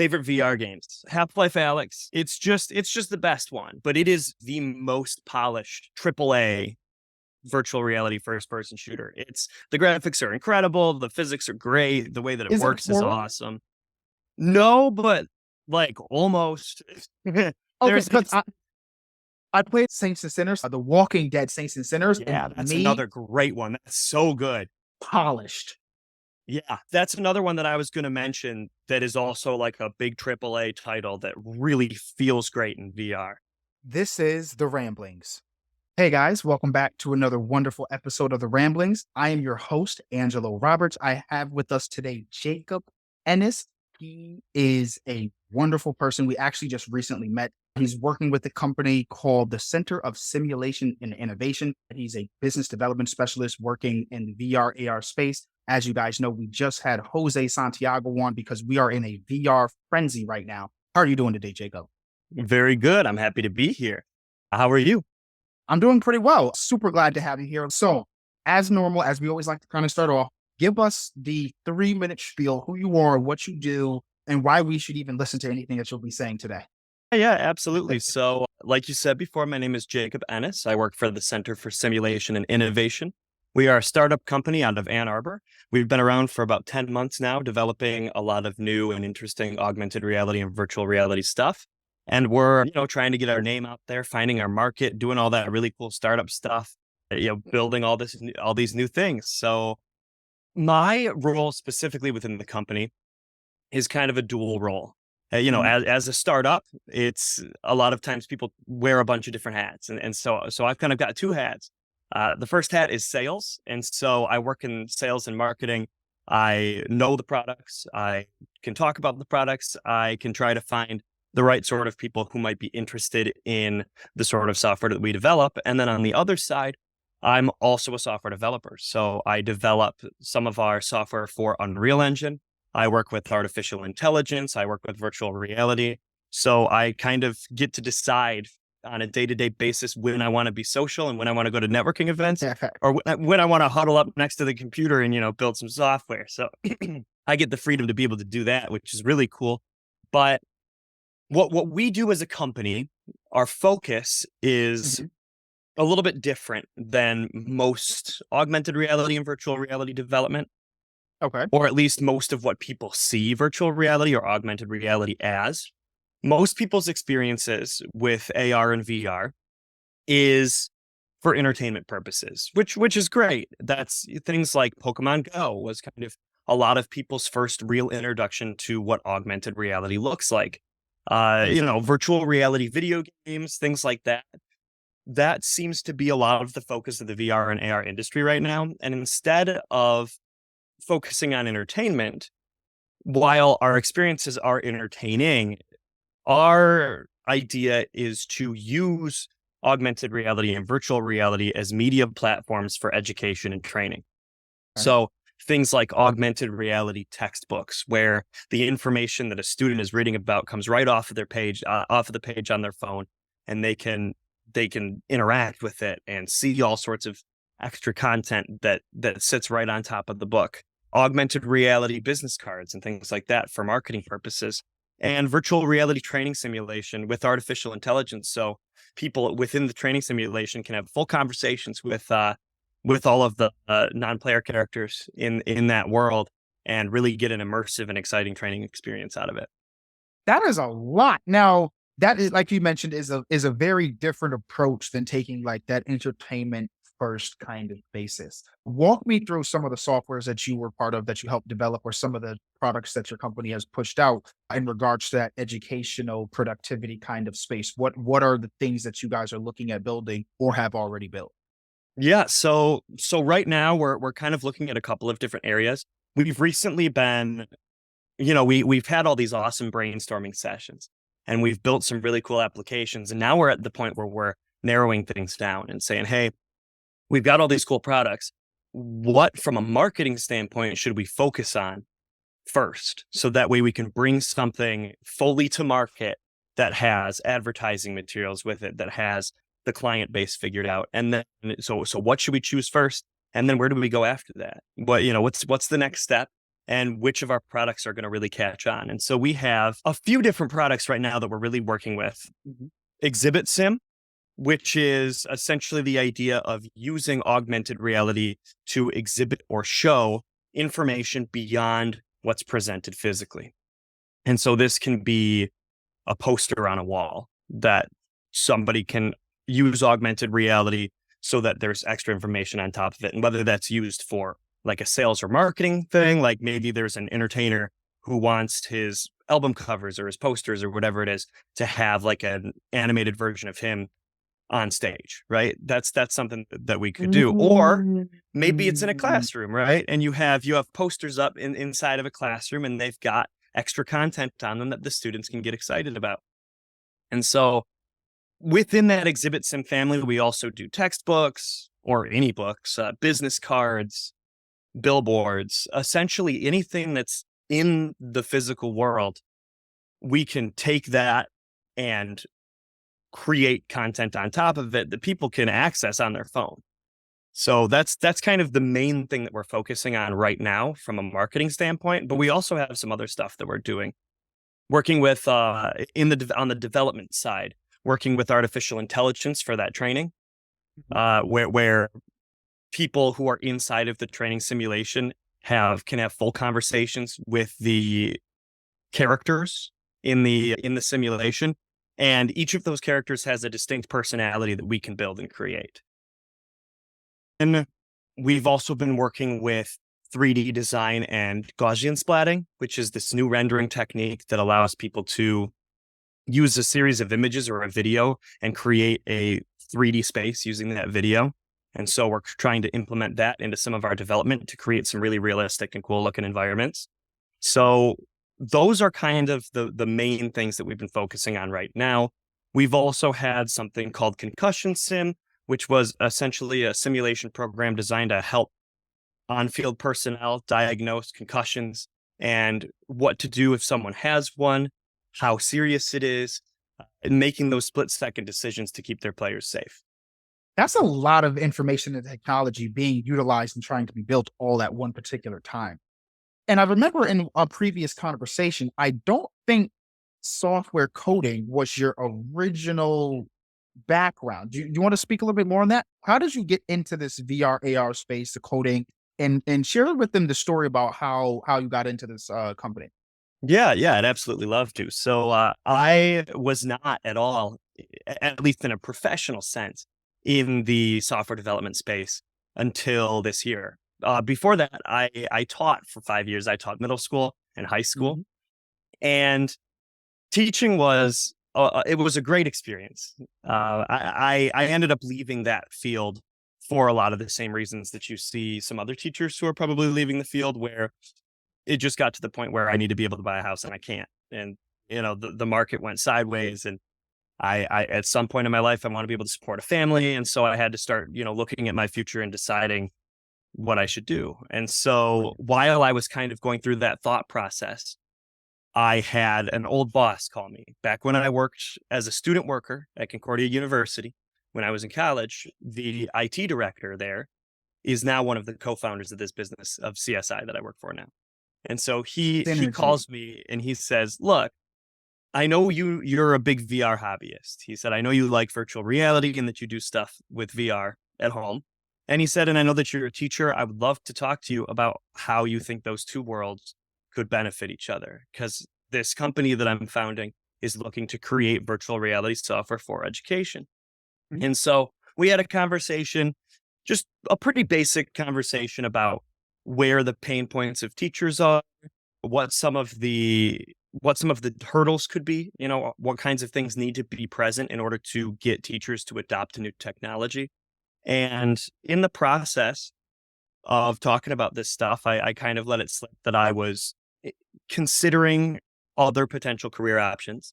Favorite VR games. Half-Life Alyx. It's just the best one, but it is the most polished AAA virtual reality first-person shooter. It's the graphics are incredible, the physics are great, the way that it Is it works is horror? awesome. No, but like almost. Okay, There's because it's I played Saints and Sinners, The Walking Dead Saints and Sinners, and Yeah, to that's me, another great one. That's so good. polished. Yeah, that's another one that I was going to mention that is also like a big AAA title that really feels great in VR. This is The Ramblings. Hey guys, welcome back to another wonderful episode of The Ramblings. I am your host, Angelo Roberts. I have with us today Jacob Ennis. He is a wonderful person. We actually just recently met. He's working with a company called the Center of Simulation and Innovation. He's a business development specialist working in the VR AR space. As you guys know, we just had Jose Santiago on because we are in a VR frenzy right now. How are you doing today, Jacob? Very good. I'm happy to be here. How are you? I'm doing pretty well. Super glad to have you here. So, as normal, as we always like to kind of start off, give us the 3-minute spiel, who you are, what you do, and why we should even listen to anything that you'll be saying today. Yeah, absolutely. So, like you said before, my name is Jacob Ennis. I work for the Center for Simulation and Innovation. We are a startup company out of Ann Arbor. We've been around for about 10 months now, developing a lot of new and interesting augmented reality and virtual reality stuff. And we're, trying to get our name out there, finding our market, doing all that really cool startup stuff, building all these new things. So my role specifically within the company is kind of a dual role. Mhm. As a startup, it's a lot of times people wear a bunch of different hats. And so I've kind of got two hats. The first hat is sales. And so I work in sales and marketing. I know the products. I can talk about the products. I can try to find the right sort of people who might be interested in the sort of software that we develop. And then on the other side, I'm also a software developer. So I develop some of our software for Unreal Engine. I work with artificial intelligence. I work with virtual reality. So I kind of get to decide on a day-to-day basis when I want to be social and when I want to go to networking events or when I want to huddle up next to the computer and, build some software. So I get the freedom to be able to do that, which is really cool. But what we do as a company, our focus is Mhm. a little bit different than most augmented reality and virtual reality development, Okay. or at least most of what people see virtual reality or augmented reality as. Most people's experiences with AR and VR is for entertainment purposes, which is great. That's things like Pokemon Go was kind of a lot of people's first real introduction to what augmented reality looks like. Virtual reality video games, things like that. That seems to be a lot of the focus of the VR and AR industry right now. And instead of focusing on entertainment, while our experiences are entertaining, our idea is to use augmented reality and virtual reality as media platforms for education and training. Okay. So things like augmented reality textbooks, where the information that a student is reading about comes right off of their page, off of the page on their phone, and they can interact with it and see all sorts of extra content that sits right on top of the book. Augmented reality business cards and things like that for marketing purposes, and virtual reality training simulation with artificial intelligence. So people within the training simulation can have full conversations with all of the non-player characters in that world and really get an immersive and exciting training experience out of it. That is a lot. Now, that is like you mentioned, is a very different approach than taking like that entertainment first kind of basis. Walk me through some of the softwares that you were part of that you helped develop, or some of the products that your company has pushed out in regards to that educational productivity kind of space. What are the things that you guys are looking at building or have already built? Yeah, so right now we're kind of looking at a couple of different areas. We've recently been, we've had all these awesome brainstorming sessions and we've built some really cool applications. And now we're at the point where we're narrowing things down and saying, hey, we've got all these cool products. What, from a marketing standpoint, should we focus on first? So that way we can bring something fully to market that has advertising materials with it, that has the client base figured out. And then, so what should we choose first? And then where do we go after that? What's the next step? and which of our products are going to really catch on. And so we have a few different products right now that we're really working with. Exhibit Sim, which is essentially the idea of using augmented reality to exhibit or show information beyond what's presented physically. And so this can be a poster on a wall that somebody can use augmented reality so that there's extra information on top of it. And whether that's used for like a sales or marketing thing, like maybe there's an entertainer who wants his album covers or his posters or whatever it is to have like an animated version of him on stage, right? That's something that we could do. Or maybe it's in a Mm. classroom, right? And you have posters up inside of a classroom and they've got extra content on them that the students can get excited about. And so within that Exhibit Sim family, we also do textbooks or any books, business cards, billboards, essentially anything that's in the physical world. We can take that and create content on top of it that people can access on their phone. So that's kind of the main thing that we're focusing on right now from a marketing standpoint. But we also have some other stuff that we're doing, working with on the development side, working with artificial intelligence for that training, where people who are inside of the training simulation can have full conversations with the characters in the simulation, and each of those characters has a distinct personality that we can build and create. And we've also been working with 3D design and Gaussian splatting, which is this new rendering technique that allows people to use a series of images or a video and create a 3D space using that video. And so we're trying to implement that into some of our development to create some really realistic and cool looking environments. So those are kind of the main things that we've been focusing on right now. We've also had something called Concussion Sim, which was essentially a simulation program designed to help on-field personnel diagnose concussions and what to do if someone has one, how serious it is, and making those split-second decisions to keep their players safe. That's a lot of information and technology being utilized and trying to be built all at one particular time. And I remember in a previous conversation, I don't think software coding was your original background. Do you want to speak a little bit more on that? How did you get into this VR AR space, the coding, and share with them the story about how you got into this company? Yeah, I'd absolutely love to. So I was not at all, at least in a professional sense, in the software development space until this year. Before that, I taught for 5 years. I taught middle school and high school, Mhm. and teaching was it was a great experience. I ended up leaving that field for a lot of the same reasons that you see some other teachers who are probably leaving the field, where it just got to the point where I need to be able to buy a house and I can't. And the market went sideways, and I at some point in my life I want to be able to support a family, and so I had to start looking at my future and deciding what I should do. And so while I was kind of going through that thought process, I had an old boss call me back when I worked as a student worker at Concordia University. When I was in college, the IT director there is now one of the co-founders of this business of CSI that I work for now. And so he Synergy. calls me and he says, "Look, I know you're a big VR hobbyist." He said, "I know you like virtual reality and that you do stuff with VR at home." And he said, "And I know that you're a teacher. I would love to talk to you about how you think those two worlds could benefit each other, because this company that I'm founding is looking to create virtual reality software for education." Mhm. And so we had a conversation, just a pretty basic conversation about where the pain points of teachers are, what some of the hurdles could be, what kinds of things need to be present in order to get teachers to adopt a new technology. And in the process of talking about this stuff, I kind of let it slip that I was eh, considering other potential career options.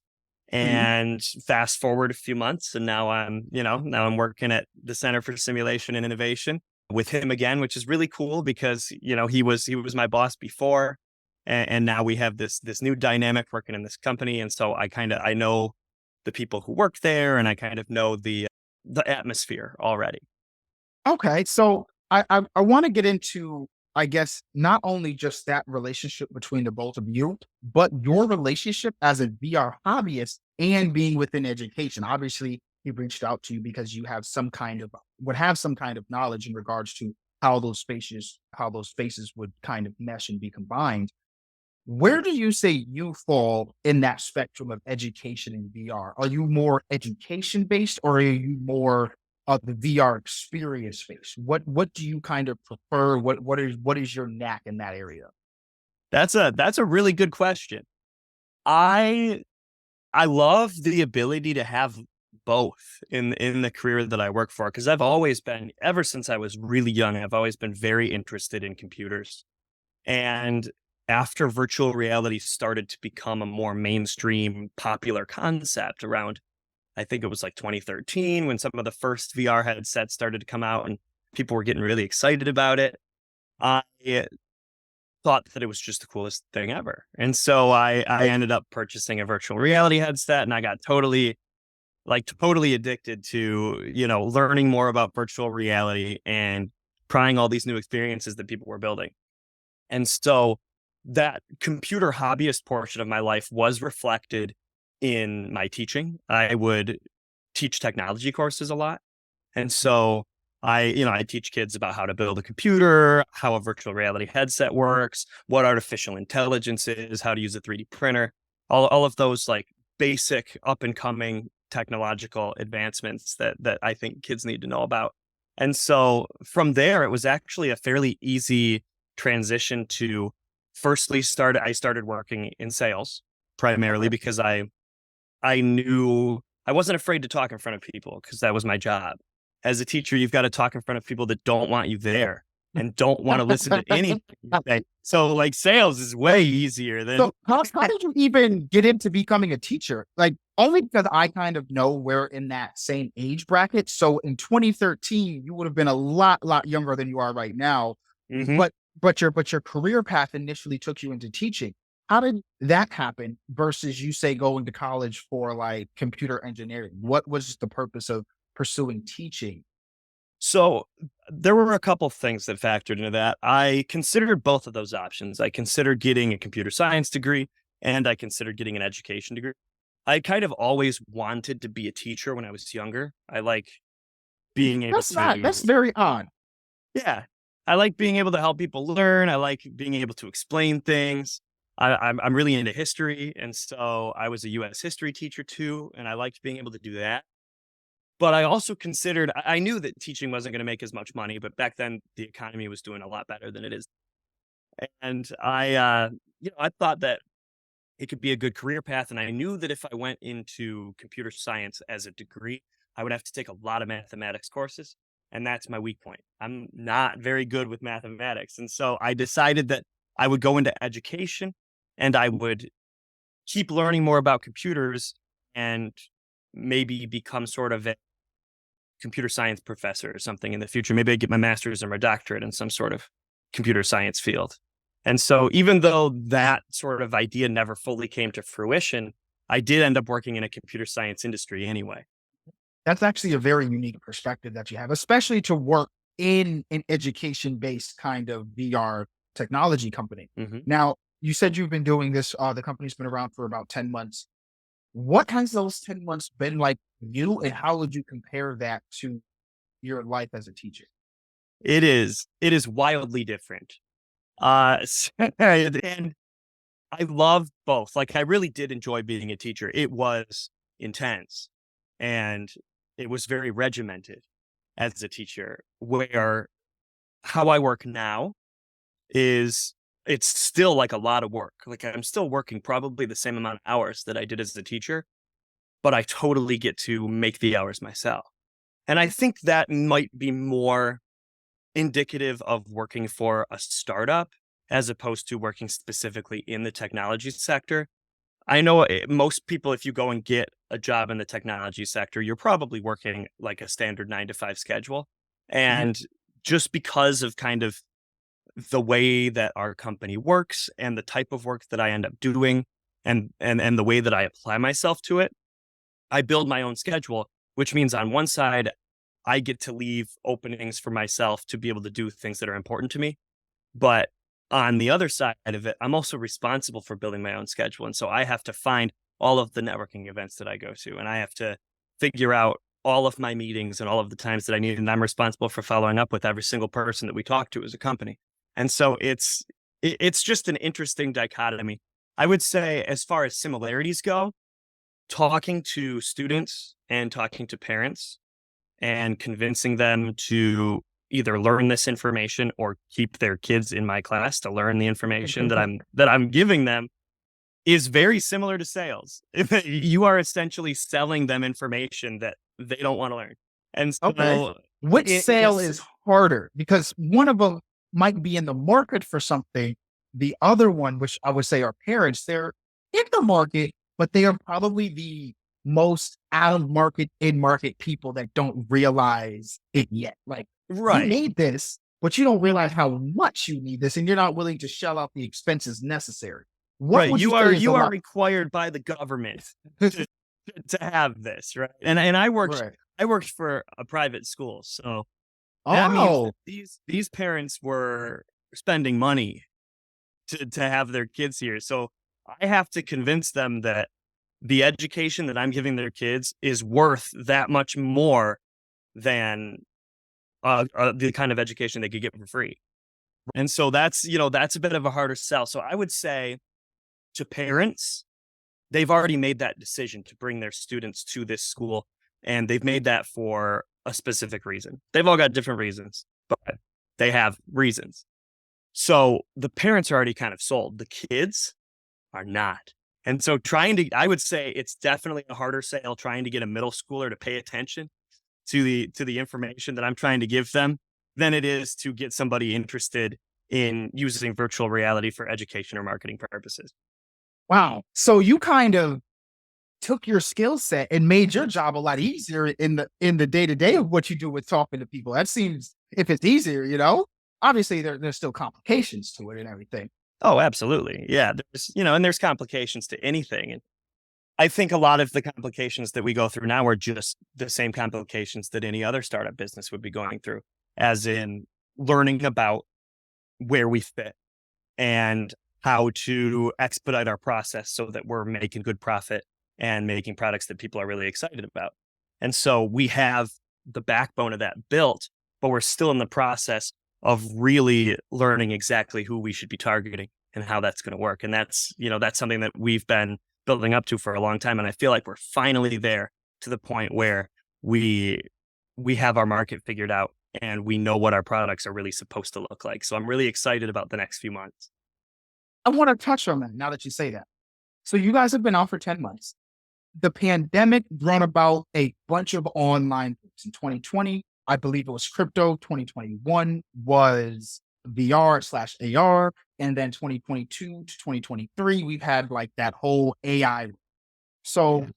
Mhm. And fast forward a few months, and now I'm working at the Center for Simulation and Innovation with him again, which is really cool because he was my boss before, and now we have this new dynamic working in this company, and so I know the people who work there, and I kind of know the atmosphere already. Okay, so I want to get into I guess, not only just that relationship between the both of you, but your relationship as a VR hobbyist and being within education. Obviously, he reached out to you because you have some kind of would have some kind of knowledge in regards to how those spaces would kind of mesh and be combined. Where do you say you fall in that spectrum of education and VR? Are you more education based or are you more of the VR experience based? What do you kind of prefer? What is your knack in that area? That's a really good question. I I love the ability to have both in the career that I work for because I've always been ever since I was really young, I've always been very interested in computers. And after virtual reality started to become a more mainstream popular concept around, I think it was like 2013 when some of the first VR headsets started to come out and people were getting really excited about it. I thought that it was just the coolest thing ever. And so I ended up purchasing a virtual reality headset and I got totally addicted to, learning more about virtual reality and trying all these new experiences that people were building. And so that computer hobbyist portion of my life was reflected in my teaching. I would teach technology courses a lot. And so I teach kids about how to build a computer, how a virtual reality headset works, what artificial intelligence is, how to use a 3D printer, all of those like basic up and coming technological advancements that I think kids need to know about. And so from there, it was actually a fairly easy transition to I started working in sales primarily because I knew I wasn't afraid to talk in front of people because that was my job. As a teacher, you've got to talk in front of people that don't want you there and don't want to listen to anything you say. So, like, sales is way easier than So how did you even get into becoming a teacher? Like only because I kind of know we're in that same age bracket. So in 2013, you would have been a lot younger than you are right now. Mhm. But your career path initially took you into teaching. How did that happen versus you say going to college for like computer engineering? What was the purpose of pursuing teaching? So there were a couple things that factored into that. I considered both of those options. I considered getting a computer science degree and I considered getting an education degree. I kind of always wanted to be a teacher when I was younger. I like being able That's to, very odd. yeah, I like being able to help people learn. I like being able to explain things. I'm really into history. And so I was a US history teacher too. And I liked being able to do that. But I also considered I knew that teaching wasn't gonna make as much money, but back then the economy was doing a lot better than it is. And I thought that it could be a good career path, and I knew that if I went into computer science as a degree, I would have to take a lot of mathematics courses, and that's my weak point. I'm not very good with mathematics, and so I decided that I would go into education, and I would keep learning more about computers and maybe become sort of a computer science professor or something in the future. Maybe I get my master's or my doctorate in some sort of computer science field. And so, even though that sort of idea never fully came to fruition, I did end up working in a computer science industry anyway. That's actually a very unique perspective that you have, especially to work in an education-based kind of VR technology company. hmm Now, you said you've been doing this, the company's been around for about 10 months. What has those 10 months been like for you, and how would you compare that to your life as a teacher? It is wildly different. And I love both. Like, I really did enjoy being a teacher. It was intense and it was very regimented as a teacher, where how I work now is it's still like a lot of work. Like, I'm still working probably the same amount of hours that I did as a teacher, but I totally get to make the hours myself. And I think that might be more indicative of working for a startup as opposed to working specifically in the technology sector. I know most people, if you go and get a job in the technology sector, you're probably working like a standard 9 to 5 schedule. Mhm. And just because of kind of the way that our company works and the type of work that I end up doing and the way that I apply myself to it, I build my own schedule, which means on one side, I get to leave openings for myself to be able to do things that are important to me. But on the other side of it, I'm also responsible for building my own schedule. And so I have to find all of the networking events that I go to, and I have to figure out all of my meetings and all of the times that I need. And I'm responsible for following up with every single person that we talk to as a company. And so it's just an interesting dichotomy. I would say, as far as similarities go, talking to students and talking to parents and convincing them to either learn this information or keep their kids in my class to learn the information that I'm giving them is very similar to sales. You are essentially selling them information that they don't want to learn. And Okay. so Which sale it's is harder? Because one of them might be in the market for something. The other one, which I would say are parents, they're in the market, but they are probably the most out of market, in market people that don't realize it yet. Like, you right. need this, but you don't realize how much you need this, and you're not willing to shell out the expenses necessary. What Right. would you say is the You are lot? required by the government to to have this, right? And Right. I worked for a private school. So that means that Oh, these parents were spending money to have their kids here. So I have to convince them that the education that I'm giving their kids is worth that much more than the kind of education they could get for free. And so that's a bit of a harder sell. So I would say to parents, they've already made that decision to bring their students to this school, and they've made that for a specific reason. They've all got different reasons, but they have reasons. So the parents are already kind of sold. The kids are not. And so I would say it's definitely a harder sale trying to get a middle schooler to pay attention to the information that I'm trying to give them than it is to get somebody interested in using virtual reality for education or marketing purposes. wow. So you kind of took your skill set and made your job a lot easier in the day-to-day of what you do with talking to people. That seems, if it's easier, obviously there's still complications to it and everything. Oh, absolutely. Yeah, and there's complications to anything. And I think a lot of the complications that we go through now are just the same complications that any other startup business would be going through, as in learning about where we fit and how to expedite our process so that we're making good profit and making products that people are really excited about. And so we have the backbone of that built, but we're still in the process of really learning exactly who we should be targeting and how that's going to work. And that's something that we've been building up to for a long time. And I feel like we're finally there to the point where we we have our market figured out and we know what our products are really supposed to look like. So I'm really excited about the next few months. I want to touch on that now that you say that. So you guys have been out for 10 months. The pandemic brought about a bunch of online books in 2020. I believe it was crypto. 2021 was VR slash AR. And then 2022 to 2023, we've had like that whole AI. So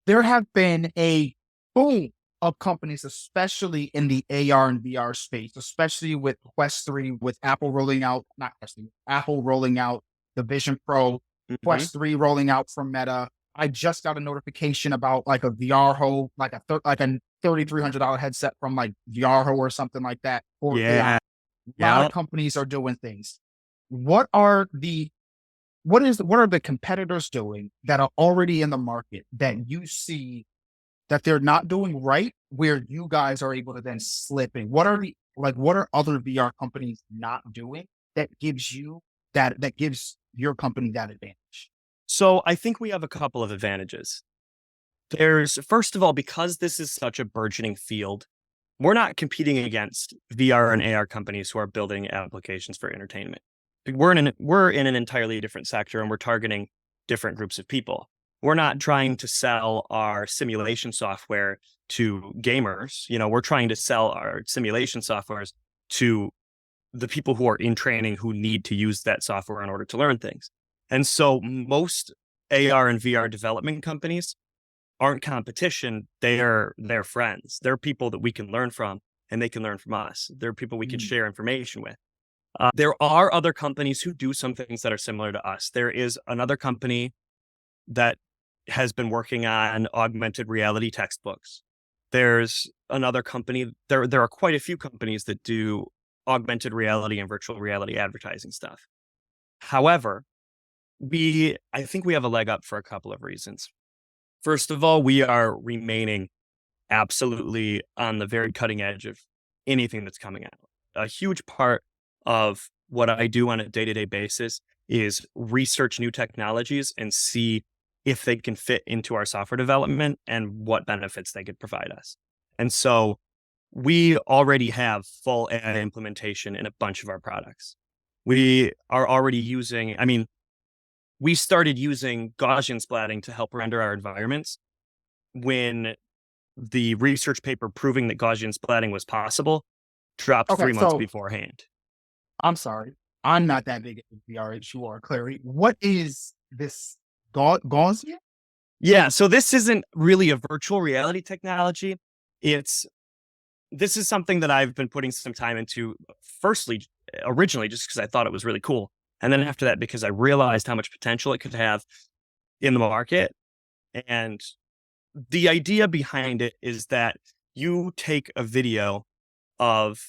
there have been a boom of companies, especially in the AR and VR space, especially with Quest 3, with Apple rolling out, not Quest 3, Apple rolling out the Vision Pro, Hmm. Quest 3 rolling out from Meta. I just got a notification about like a VR Ho, like a $3,300 headset from like VR Ho or something like that for AI. Yeah. A lot of Yeah. companies are doing things. What are the what are the competitors doing that are already in the market that you see that they're not doing right, where you guys are able to then slip in? What are other VR companies not doing that gives you that gives your company that advantage? So I think we have a couple of advantages. There's, first of all, because this is such a burgeoning field, we're not competing against VR and AR companies who are building applications for entertainment. We're in an entirely different sector and we're targeting different groups of people. We're not trying to sell our simulation software to gamers. We're trying to sell our simulation softwares to the people who are in training who need to use that software in order to learn things. And so most AR and VR development companies aren't competition. They're friends. They're people that we can learn from and they can learn from us. They're people we can Mm, share information with. There are other companies who do some things that are similar to us. There is another company that has been working on augmented reality textbooks. There's another company. There are quite a few companies that do augmented reality and virtual reality advertising stuff. However, I think we have a leg up for a couple of reasons. First of all, we are remaining absolutely on the very cutting edge of anything that's coming out. A huge part of what I do on a day-to-day basis is research new technologies and see if they can fit into our software development and what benefits they could provide us. And so we already have full AI implementation in a bunch of our products. We are already using, I mean, we started using Gaussian splatting to help render our environments when the research paper proving that Gaussian splatting was possible dropped Okay, 3 months so beforehand. I'm sorry. I'm not that big at VR as you are, clearly. What is this Gaussian? Yeah, so this isn't really a virtual reality technology. It's this is something that I've been putting some time into. Firstly, originally, just because I thought it was really cool, and then after that, because I realized how much potential it could have in the market. And the idea behind it is that you take a video of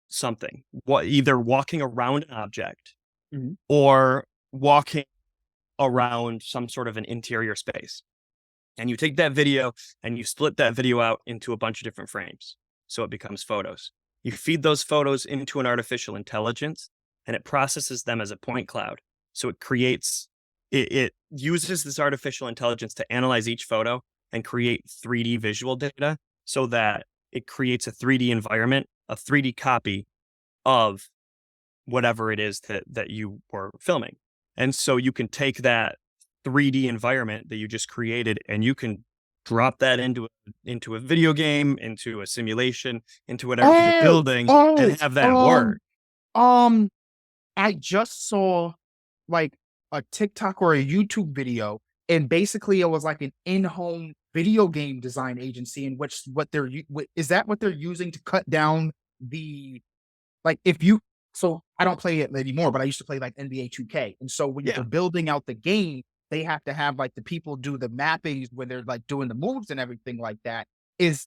something, either walking around an object Mhm. or walking around some sort of an interior space. And you take that video and you split that video out into a bunch of different frames. So it becomes photos. You feed those photos into an artificial intelligence and it processes them as a point cloud. So it uses this artificial intelligence to analyze each photo and create 3D visual data so that it creates a 3D environment, a 3D copy of whatever it is that you were filming. And so you can take that 3D environment that you just created and you can drop that into a video game, into a simulation, into whatever you're Oh, building oh, and have that work. um, I just saw like a TikTok or a YouTube video, and basically it was like an in-home video game design agency in which is that what they're using to cut down the like if you so I don't play it anymore, but I used to play like NBA 2K. And so when Yeah. they're building out the game, they have to have like the people do the mappings when they're like doing the moves and everything like that. Is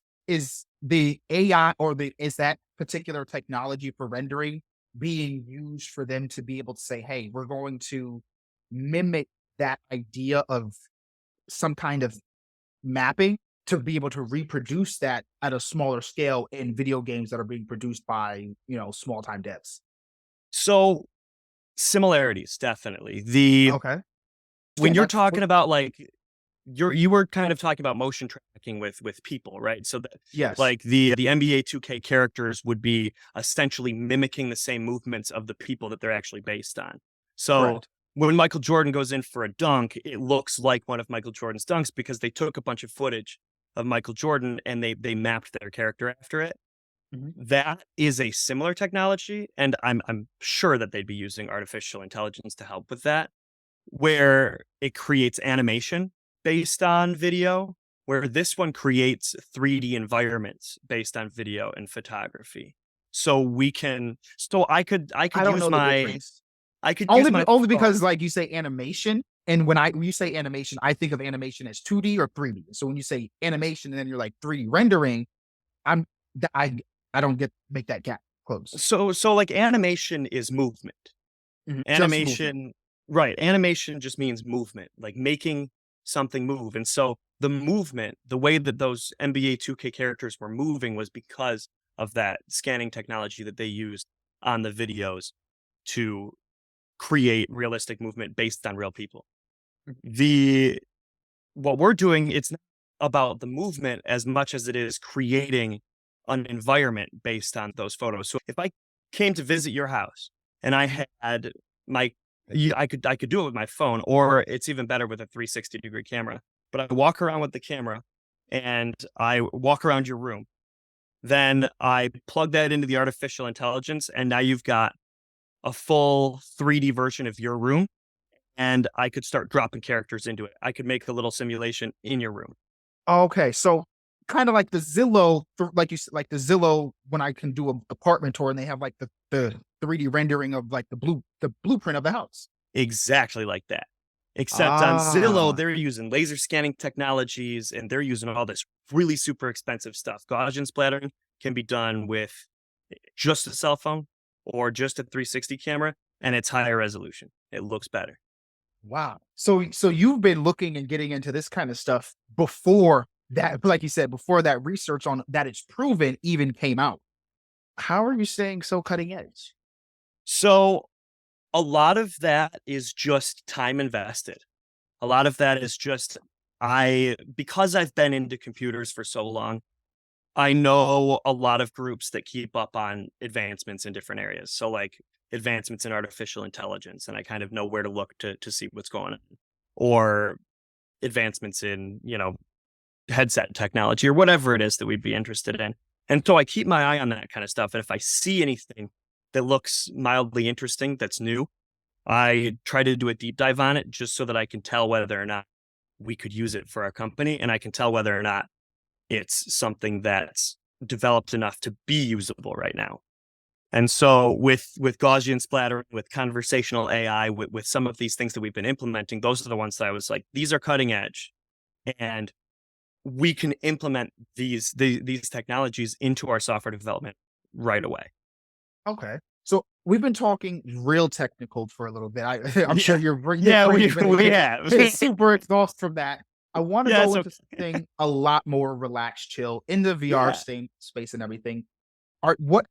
the AI or the is that particular technology for rendering being used for them to be able to say, hey, we're going to mimic that idea of some kind of mapping to be able to reproduce that at a smaller scale in video games that are being produced by, small time devs. So similarities, definitely. The Okay. When Yeah, you're that's talking about like you were kind of talking about motion tracking with people, right? So that yes, like the NBA 2K characters would be essentially mimicking the same movements of the people that they're actually based on. So correct. when Michael Jordan goes in for a dunk, it looks like one of Michael Jordan's dunks because they took a bunch of footage of Michael Jordan and they mapped their character after it. Mhm. That is a similar technology, and I'm sure that they'd be using artificial intelligence to help with that, where it creates animation based on video, where this one creates 3D environments based on video and photography. So I I could don't use know the my difference. I could use my Only phone. because like you say animation, and when you say animation, I think of animation as 2D or 3D. So when you say animation and then you're like 3D rendering, I'm I I don't get make that gap close. So like animation is movement. Mhm. Just movement. Animation, right? Animation just means movement, like making something move. And so the movement, the way that those NBA 2K characters were moving was because of that scanning technology that they used on the videos to create realistic movement based on real people. Mhm. The What we're doing, it's not about the movement as much as it is creating an environment based on those photos. So if I came to visit your house and I had my I could do it with my phone, or it's even better with a 360-degree camera. But I walk around with the camera and I walk around your room. Then I plug that into the artificial intelligence, and now you've got a full 3D version of your room, and I could start dropping characters into it. I could make a little simulation in your room. Okay, so kind of like the Zillow, like like the Zillow when I can do a apartment tour and they have like the 3D rendering of like the blueprint of the house. Exactly like that. Except on Zillow, Ah, they're using laser scanning technologies and they're using all this really super expensive stuff. Gaussian splattering can be done with just a cell phone or just a 360 camera, and it's higher resolution. It looks better. Wow. So you've been looking and getting into this kind of stuff before that, like you said, before that research on that it's proven even came out. How are you staying so cutting edge? So a lot of that is just time invested. A lot of that is just because I've been into computers for so long, I know a lot of groups that keep up on advancements in different areas. So like advancements in artificial intelligence, and I kind of know where to look to see what's going on. Or advancements in, headset technology or whatever it is that we'd be interested in. And so I keep my eye on that kind of stuff. And if I see anything that looks mildly interesting that's new, I try to do a deep dive on it just so that I can tell whether or not we could use it for our company, and I can tell whether or not it's something that's developed enough to be usable right now. And so with Gaussian splattering, with conversational AI, with some of these things that we've been implementing, those are the ones that I was like, these are cutting edge, and we can implement these technologies into our software development right away. Okay. So we've been talking real technical for a little bit. I'm sure Yeah, your yeah, brain we is gonna we get have. super exhausted from that. I want to Yeah, go it's into okay. something a lot more relaxed, chill in the VR Yeah, space and everything. Are what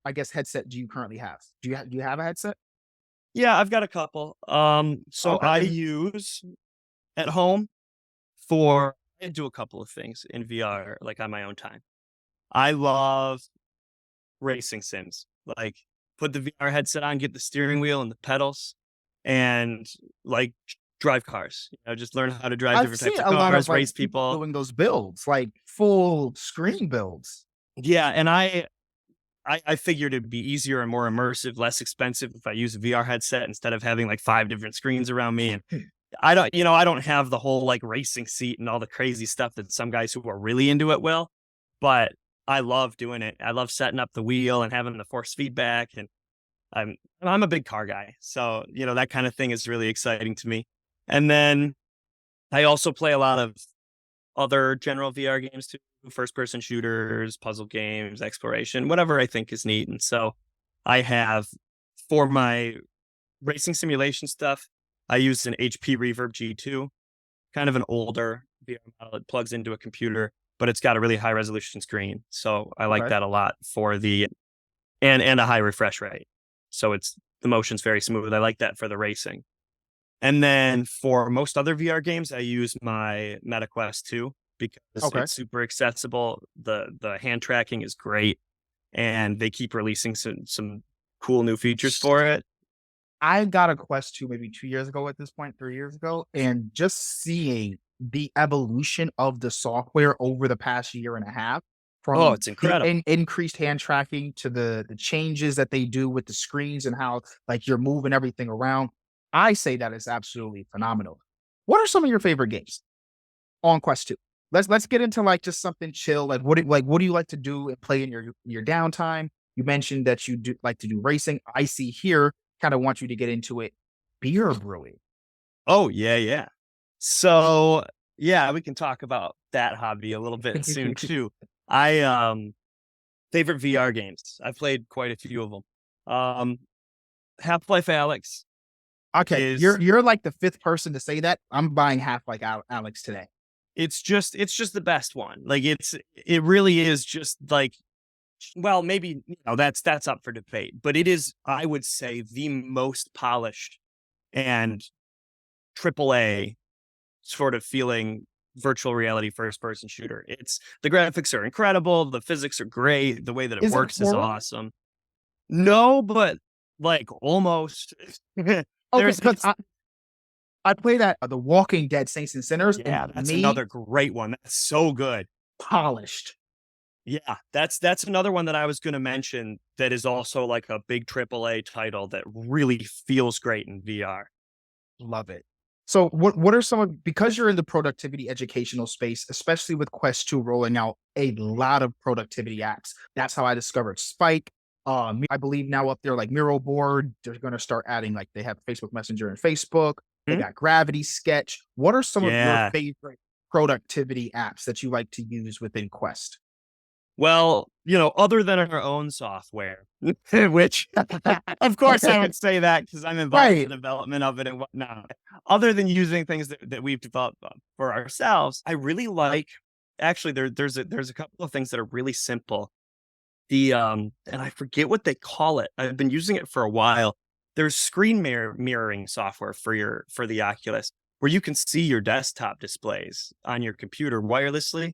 I guess headset do you currently have? Do you have a headset? yeah. I've got a couple. So Okay. I use at home for I do a couple of things in VR, like on my own time. I love racing sims. Like put the VR headset on, get the steering wheel and the pedals, and like drive cars. Just learn how to drive I've different seen types of a lot of cars, like race people people. doing those builds, like full screen builds. Yeah, and I figured it'd be easier and more immersive, less expensive if I use a VR headset instead of having like five different screens around me. And I don't have the whole like racing seat and all the crazy stuff that some guys who are really into it will, but I love doing it. I love setting up the wheel and having the force feedback. And I'm a big car guy. So, that kind of thing is really exciting to me. And then I also play a lot of other general VR games too, first person shooters, puzzle games, exploration, whatever I think is neat. And so I have for my racing simulation stuff, I use an HP Reverb G2, kind of an older VR model. It plugs into a computer, but it's got a really high resolution screen. So I like Okay. that a lot for the and a high refresh rate. So the motion's very smooth. I like that for the racing. And then for most other VR games, I use my MetaQuest 2 because Okay. it's super accessible. The hand tracking is great, and they keep releasing some cool new features for it. I got a Quest 2 maybe 2 years ago at this point, 3 years ago, and just seeing the evolution of the software over the past year and a half, Oh, from it's the incredible. increased hand tracking to the changes that they do with the screens and how, like, you're moving everything around. I say that is absolutely phenomenal. What are some of your favorite games on Quest 2? Let's get into, like, just something chill, what do you like to do and play in your downtime? You mentioned that you do like to do racing. I see here, kinda want you to get into it, beer brewing. Oh, yeah, yeah. So, yeah, we can talk about that hobby a little bit soon too. I favorite VR games. I've played quite a few of them. Half-Life Alex Okay, is you're, like, the 5th person to say that. I'm buying half like Alex today. it's just the best one. Like it really is just like, well, maybe that's up for debate, but it is, I would say, the most polished and triple A sort of feeling virtual reality first person shooter. It's the graphics are incredible, the physics are great, the way that it Is it works is horror? awesome. No, but like almost. Okay, There's 'cause it's I play that, The Walking Dead: Saints and Sinners, and Yeah, to that's me, another great one. That's so good. polished. Yeah, that's another one that I was gonna mention that is also like a big triple A title that really feels great in VR. Love it. So what are some of, because you're in the productivity educational space, especially with Quest 2 rolling out a lot of productivity apps. That's how I discovered Spike. I believe now up there like Miro Board, they're going to start adding, like, they have Facebook Messenger and Facebook. They Hmm? got Gravity Sketch. What are some of your Yeah. favorite productivity apps that you like to use within Quest? Well, other than our own software, which of course I would say that because I'm involved in Right. the development of it and whatnot. Other than using things that we've developed for ourselves, I really like actually there's a couple of things that are really simple. And I forget what they call it. I've been using it for a while. There's screen mirroring software for the Oculus where you can see your desktop displays on your computer wirelessly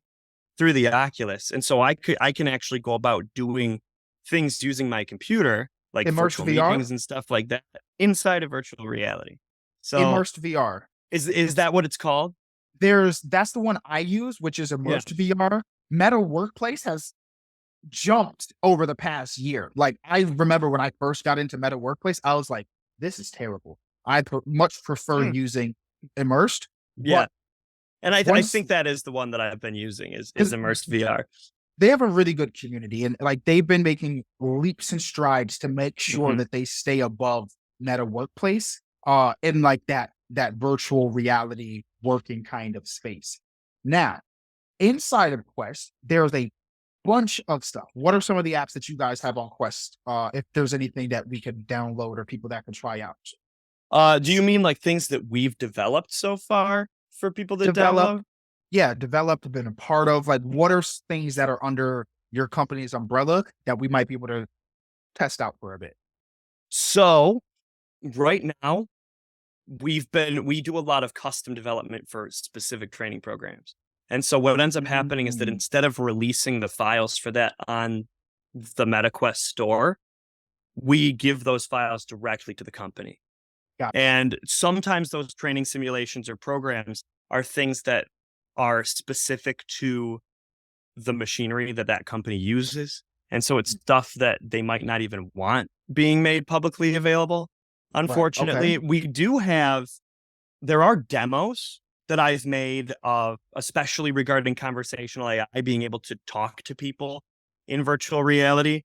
through the Oculus. And so I can actually go about doing things using my computer, like Immersed virtual VR? meetings and stuff like that, inside of virtual reality. So Immersed VR. is that what it's called? That's the one I use, which is Yeah. immersed VR. Meta Workplace has jumped over the past year. Like, I remember when I first got into Meta Workplace, I was like, this is terrible. Much prefer Mm, using immersed, yeah. but And I once think that is the one that I've been using is because immersed VR. they have a really good community and like they've been making leaps and strides to make sure Hmm. that they stay above Meta Workplace in like that virtual reality working kind of space. Now, inside of Quest, there's a bunch of stuff. What are some of the apps that you guys have on Quest? If there's anything that we could download or people that can try out. Do you mean like things that we've developed so far for people to Develop, download? yeah, developed, been a part of. Like, what are things that are under your company's umbrella that we might be able to test out for a bit? So right now, we do a lot of custom development for specific training programs. And so what ends up happening is that Mm, instead of releasing the files for that on the MetaQuest store, we give those files directly to the company. gotcha. And sometimes those training simulations or programs are things that are specific to the machinery that that company uses. And so it's stuff that they might not even want being made publicly available. Right. Okay. Unfortunately, there are demos that I've made of, especially regarding conversational AI, being able to talk to people in virtual reality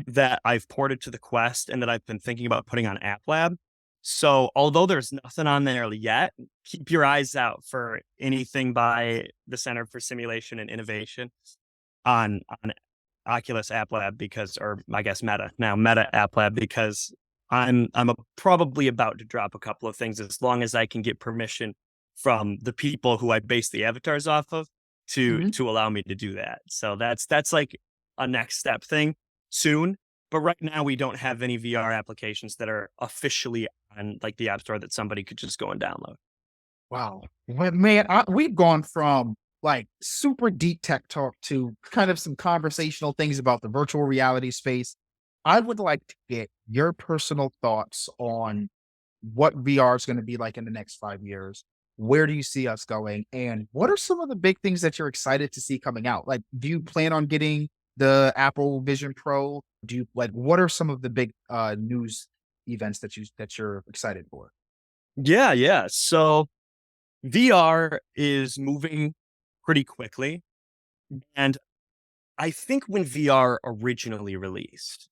that I've ported to the Quest and that I've been thinking about putting on App Lab. So although there's nothing on there yet, keep your eyes out for anything by the Center for Simulation and Innovation on Oculus App Lab because, or I guess Meta App Lab because probably about to drop a couple of things as long as I can get permission from the people who I base the avatars off of Mhm. to allow me to do that. So that's like a next step thing soon. But right now we don't have any VR applications that are officially on like the App Store that somebody could just go and download. Wow. Well, man, we've gone from like super deep tech talk to kind of some conversational things about the virtual reality space. I would like to get your personal thoughts on what VR is going to be like in the next 5 years. Where do you see us going? And what are some of the big things that you're excited to see coming out? Like, do you plan on getting the Apple Vision Pro? Do you like what are some of the big news events that you're excited for? Yeah, yeah. So VR is moving pretty quickly. And I think when VR originally released,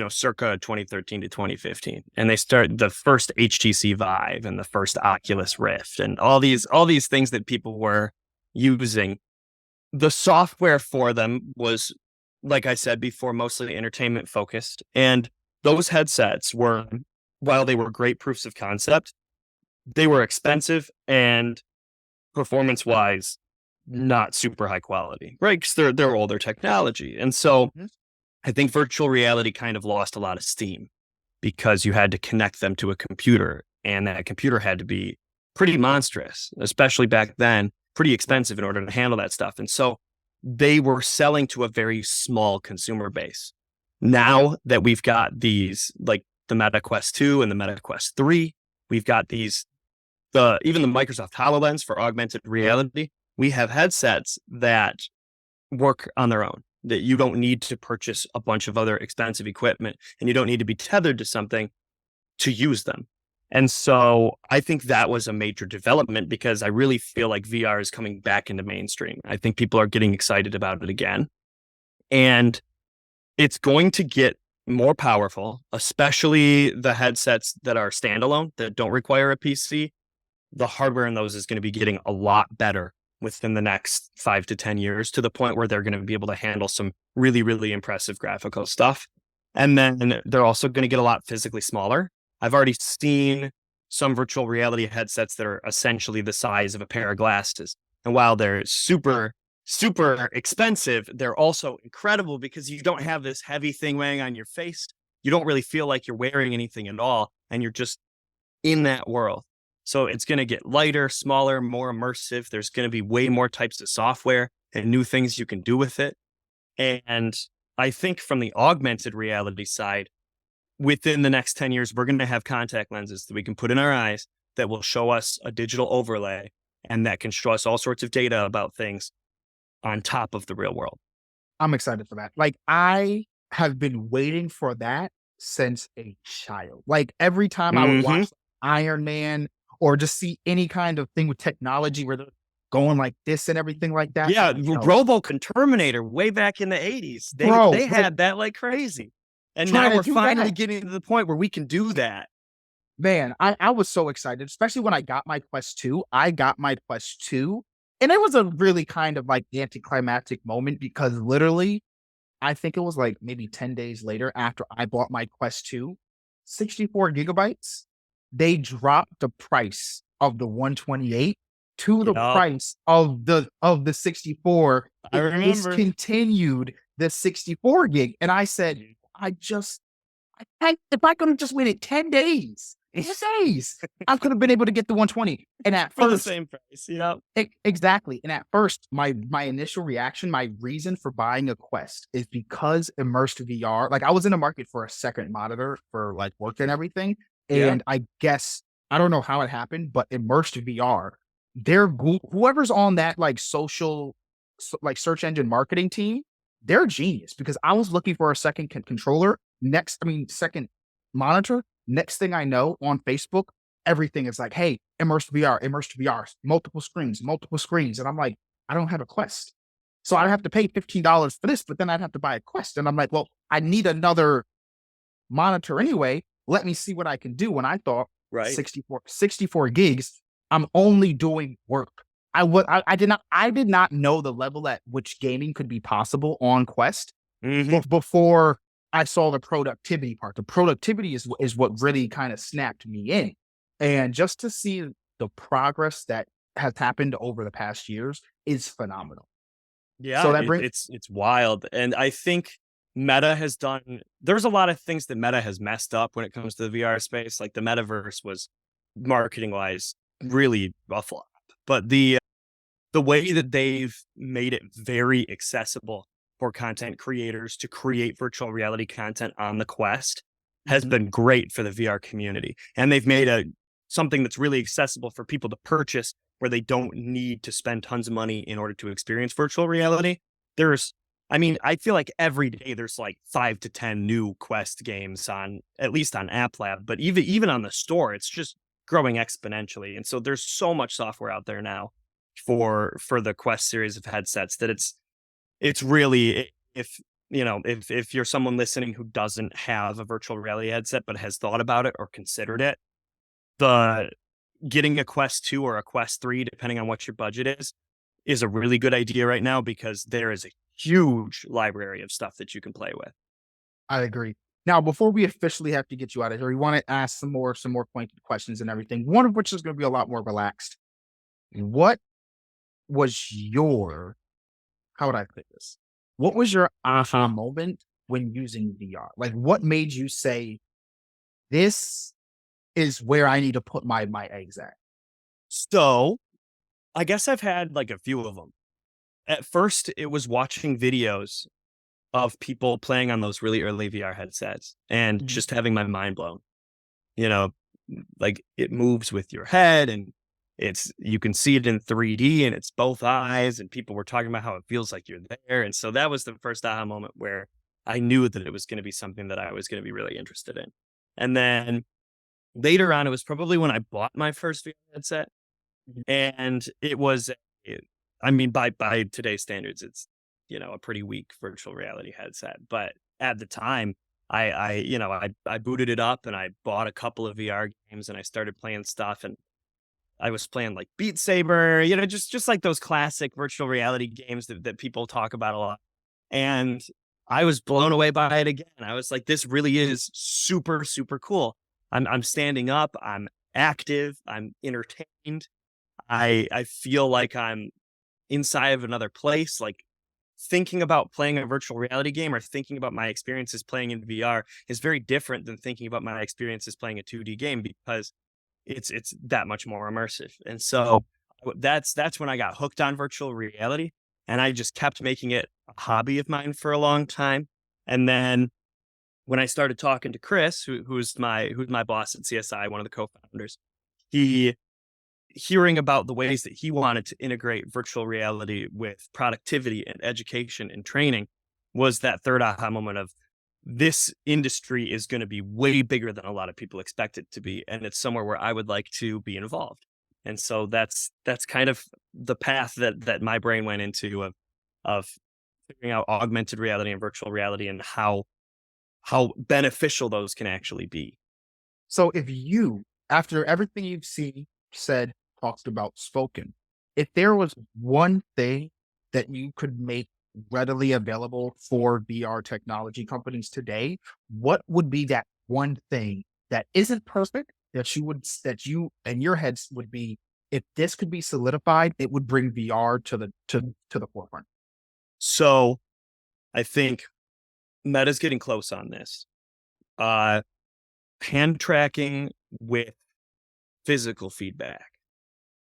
circa 2013 to 2015, and they start the first HTC Vive and the first Oculus Rift and all these things that people were using, the software for them was, like I said before, mostly entertainment focused. And those headsets were, while they were great proofs of concept, they were expensive and performance wise not super high quality, right? Because they're older technology. And so Mhm. I think virtual reality kind of lost a lot of steam because you had to connect them to a computer, and that computer had to be pretty monstrous, especially back then, pretty Right. expensive in order to handle that stuff. And so they were selling to a very small consumer base. Now that we've got these, like the Meta Quest 2 and the Meta Quest 3, we've got even the Microsoft HoloLens for augmented reality. We have headsets that work on their own, that you don't need to purchase a bunch of other expensive equipment and you don't need to be tethered to something to use them. And so I think that was a major development because I really feel like VR is coming back into mainstream. I think people are getting excited about it again. And it's going to get more powerful, especially the headsets that are standalone that don't require a PC. The hardware in those is going to be getting a lot better within the next 5 to 10 years, to the point where they're going to be able to handle some really, really impressive graphical stuff. And then they're also going to get a lot physically smaller. I've already seen some virtual reality headsets that are essentially the size of a pair of glasses. And while they're super, super expensive, they're also incredible because you don't have this heavy thing weighing on your face. You don't really feel like you're wearing anything at all. And you're just in that world. So it's going to get lighter, smaller, more immersive. There's going to be way more types of software and new things you can do with it. And I think from the augmented reality side, within the next 10 years, we're going to have contact lenses that we can put in our eyes that will show us a digital overlay and that can show us all sorts of data about things on top of the real world. I'm excited for that. Like, I have been waiting for that since a child. Like, every time I would Hmm. watch Iron Man or just see any kind of thing with technology where they're going like this and everything like that, Yeah, yo, Robo and Terminator way back in the 80s. They bro, they like, had that like crazy. And trying now to we're do finally that. getting to the point where we can do that. Man, I was so excited, especially when I got my Quest 2. I got my Quest 2, and it was a really kind of like anticlimactic moment because literally I think it was like maybe 10 days later after I bought my Quest 2, 64 gigabytes, they dropped the price of the 128 to the Yep, price of the 64. I It remember. discontinued the 64 gig. And I said, I just if I could have just waited 10 days, 10 days, I could have been able to get the 120. And at For the first, same price. Yep. exactly. And at first, my initial reaction, my reason for buying a Quest is because immersed VR. Like, I was in the market for a second monitor for like work and everything, Yeah. and I guess I don't know how it happened, but immersed VR, whoever's on that like like search engine marketing team, they're genius because I was looking for a second controller. Second monitor. Next thing I know, on Facebook, everything is like, hey, immersed VR, multiple screens. And I'm like, I don't have a Quest. So I'd have to pay $15 for this, but then I'd have to buy a Quest. And I'm like, well, I need another monitor anyway. Let me see what I can do. When I thought Right. 64 gigs, I'm only doing work. I did not know the level at which gaming could be possible on Quest Hmm. but before I saw the productivity part. The productivity is what really kind of snapped me in. And just to see the progress that has happened over the past years is phenomenal. Yeah, So that brings it's wild. And I think Meta has done there's a lot of things that Meta has messed up when it comes to the VR space. Like the metaverse was marketing wise really a flop. But the way that they've made it very accessible for content creators to create virtual reality content on the Quest has Mhm. been great for the VR community. And they've made a something that's really accessible for people to purchase where they don't need to spend tons of money in order to experience virtual reality. There's I mean, I feel like every day there's like 5 to 10 new Quest games on at least on App Lab, but even on the store, it's just growing exponentially. And so there's so much software out there now for the Quest series of headsets that it's really if if you're someone listening who doesn't have a virtual reality headset but has thought about it or considered it, the getting a Quest 2 or a Quest 3, depending on what your budget is a really good idea right now because there is a huge library of stuff that you can play with. I agree. Now, before we officially have to get you out of here, we want to ask some more pointed questions and everything. One of which is going to be a lot more relaxed. What was your how would I put this? What was your aha moment when using VR? Like, what made you say, this is where I need to put my eggs at? So, I guess I've had like a few of them. At first, it was watching videos of people playing on those really early VR headsets and Mhm. just having my mind blown. You know, like it moves with your head and it's you can see it in 3D and it's both eyes and people were talking about how it feels like you're there. And so that was the first aha moment where I knew that it was going to be something that I was going to be really interested in. And then later on, it was probably when I bought my first VR headset Mhm. and it was I mean by today's standards it's a pretty weak virtual reality headset, but at the time I booted it up and I bought a couple of VR games and I started playing stuff and I was playing like Beat Saber, just like those classic virtual reality games that people talk about a lot. And I was blown away by it again. I was like, this really is super, super cool. I'm standing up, I'm active, I'm entertained. I feel like I'm inside of another place. Like thinking about playing a virtual reality game or thinking about my experiences playing in VR is very different than thinking about my experiences playing a 2D game because it's that much more immersive. And so that's when I got hooked on virtual reality, and I just kept making it a hobby of mine for a long time. And then when I started talking to Chris, who's my boss at CSI, one of the co-founders, he hearing about the ways that he wanted to integrate virtual reality with productivity and education and training was that third aha moment of this industry is going to be way bigger than a lot of people expect it to be, and it's somewhere where I would like to be involved. And so that's kind of the path that my brain went into of figuring out augmented reality and virtual reality and how beneficial those can actually be. So if you, after everything you've seen, said, talked about, spoken, if there was one thing that you could make readily available for VR technology companies today, what would be that one thing that isn't perfect that you and your heads would be, if this could be solidified, it would bring VR to the forefront? So I think Meta's getting close on this. Uh, Hand tracking with physical feedback.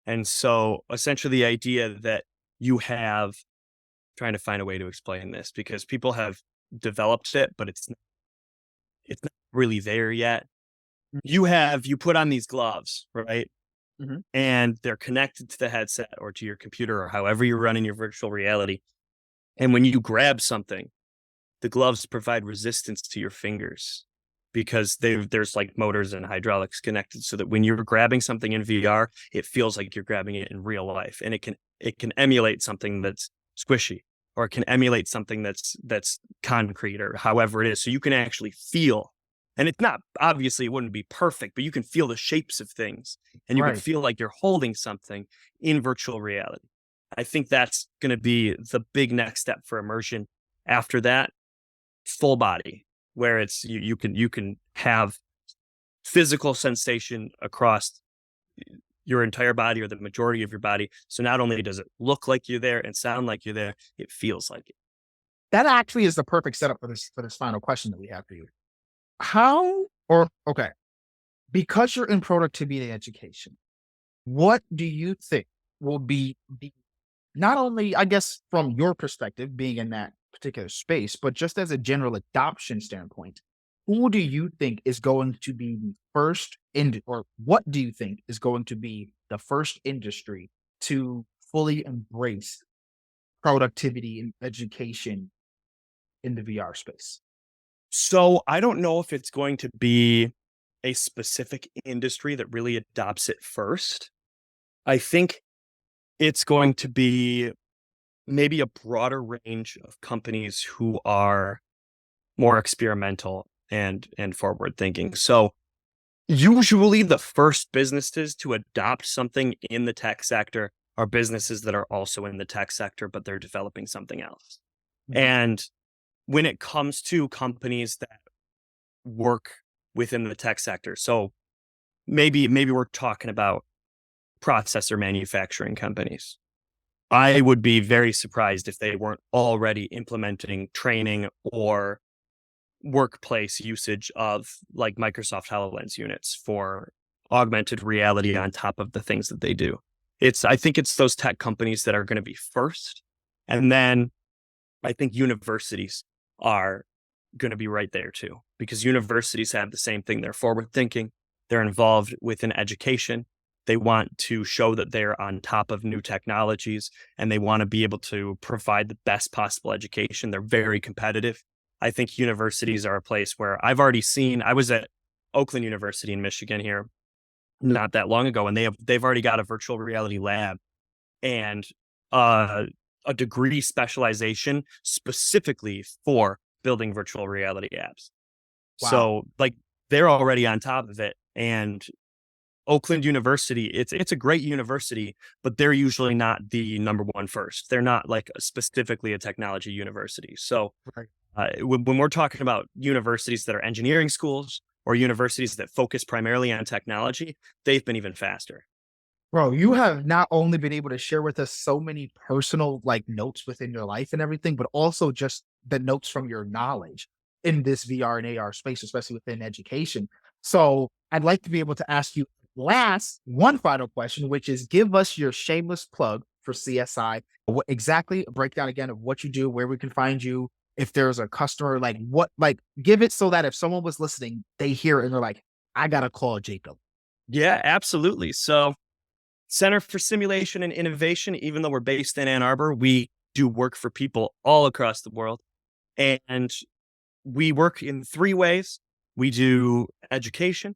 And so essentially the idea that you have trying to find a way to explain this because people have developed it, but it's not really there yet. You put on these gloves, right? Mhm. And they're connected to the headset or to your computer or however you're running your virtual reality. And when you grab something, the gloves provide resistance to your fingers because there's like motors and hydraulics connected so that when you're grabbing something in VR, it feels like you're grabbing it in real life, and it can emulate something that's squishy, or it can emulate something that's concrete or however it is. So you can actually feel, and it's not obviously it wouldn't be perfect, but you can feel the shapes of things, and you can Right. feel like you're holding something in virtual reality. I think that's going to be the big next step for immersion. After that, full body, where it's you can have physical sensation across your entire body or the majority of your body. So not only does it look like you're there and sound like you're there, it feels like it. That actually is the perfect setup for this final question that we have for you. How or okay, because you're in productivity and education, what do you think will be the not only, I guess, from your perspective, being in that particular space, but just as a general adoption standpoint, who do you think is going to be the first or what do you think is going to be the first industry to fully embrace productivity and education in the VR space? So I don't know if it's going to be a specific industry that really adopts it first. I think it's going to be maybe a broader range of companies who are more experimental and forward thinking. So usually the first businesses to adopt something in the tech sector are businesses that are also in the tech sector, but they're developing something else. Mhm. And when it comes to companies that work within the tech sector, so maybe we're talking about processor manufacturing companies. I would be very surprised if they weren't already implementing training or workplace usage of like Microsoft HoloLens units for augmented reality on top of the things that they do. I think it's those tech companies that are going to be first. And then I think universities are going to be right there too, because universities have the same thing. They're forward thinking, they're involved within education. They want to show that they're on top of new technologies and they want to be able to provide the best possible education. They're very competitive. I think universities are a place where I was at Oakland University in Michigan here not that long ago, and they've already got a virtual reality lab and uh, a degree specialization specifically for building virtual reality apps. Wow. So like they're already on top of it. And Oakland University, it's a great university, but they're usually not the number one first. They're not like specifically a technology university. So Right. when we're talking about universities that are engineering schools or universities that focus primarily on technology, they've been even faster. Bro, you have not only been able to share with us so many personal like notes within your life and everything, but also just the notes from your knowledge in this VR and AR space, especially within education. So I'd like to be able to ask you last one final question, which is give us your shameless plug for CSI. What exactly a breakdown again of what you do, where we can find you, if there's a customer, like what like give it so that if someone was listening, they hear it and they're like, I gotta call Jacob. Yeah, absolutely. So Center for Simulation and Innovation, even though we're based in Ann Arbor, we do work for people all across the world. And we work in three ways. We do education,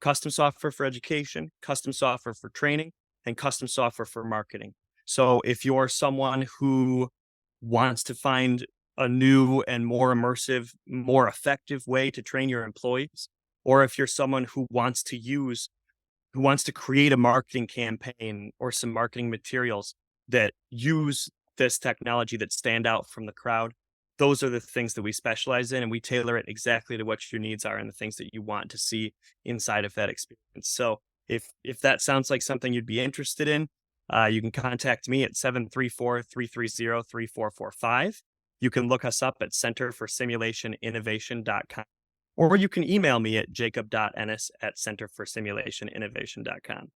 custom software for education, custom software for training, and custom software for marketing. So if you're someone who wants to find a new and more immersive, more effective way to train your employees, or if you're someone who wants to create a marketing campaign or some marketing materials that use this technology that stand out from the crowd. Those are the things that we specialize in, and we tailor it exactly to what your needs are and the things that you want to see inside of that experience. So if that sounds like something you'd be interested in, you can contact me at 734-330-3445. You can look us up at centerforsimulationinnovation.com, or you can email me at jacob.ennis centerforsimulationinnovation.com.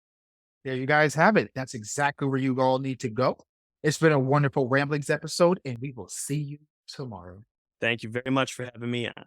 There you guys have it. That's exactly where you all need to go. It's been a wonderful ramblings episode, and we will see you tomorrow. Thank you very much for having me on.